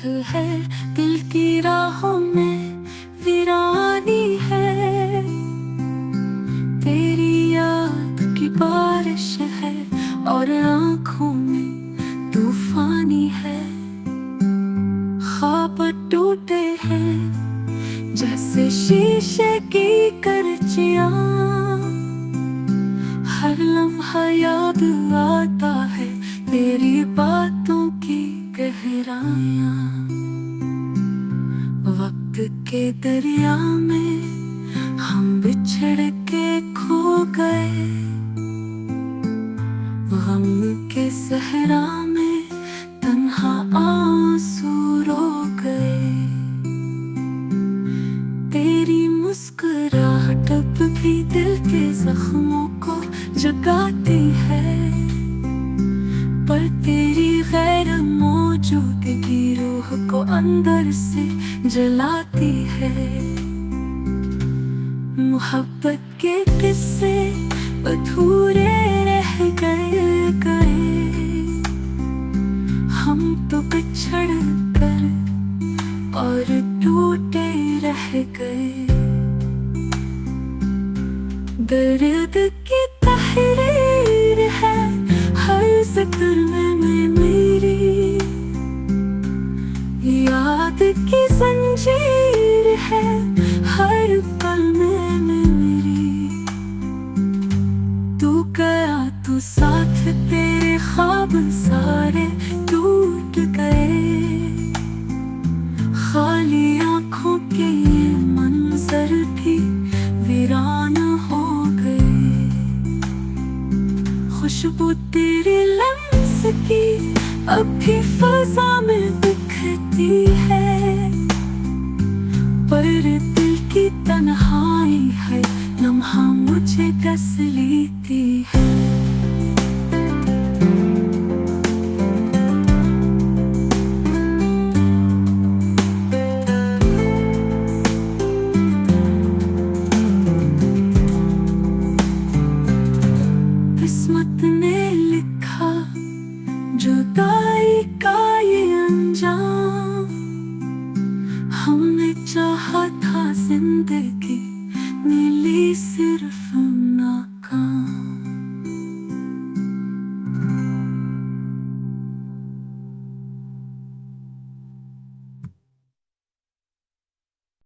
है, दिल की राहों में वीरानी है। तेरी याद की बारिश है और आँखों में तूफानी है। ख्वाब टूटे हैं जैसे शीशे की करचियाँ, हर लम्हा याद आता है तेरी बातों की गहराइयाँ। वक्त के दरिया में हम बिछड़ के खो गए, गम के सहरा में तन्हा आंसू रो गए। तेरी मुस्कुराहट अब भी दिल के जख्मों को जगाती है, पर तेरी गैर मौजूदगी रूह को अंदर से जलाती है। मोहब्बत के किस्से अधूरे रह गए, हम तो बिछड़ कर और टूटे रह गए। दर्द की तहरीर है हर जिक्र में मेरी, याद की जंजीर है हर पल में मेरी। तू गया तो साथ तेरे ख्वाब सारे टूट गए, खाली आँखों के ये मंजर भी वीरान हो गए। खुशबू तेरे लम्स की अब भी फजा में बिखरती है, पर दिल की तन्हाई है लम्हा मुझे डस लेती है। किस्मत ने लिखा जुदाई का ये अंजाम, हमने चाहा था जिंदगी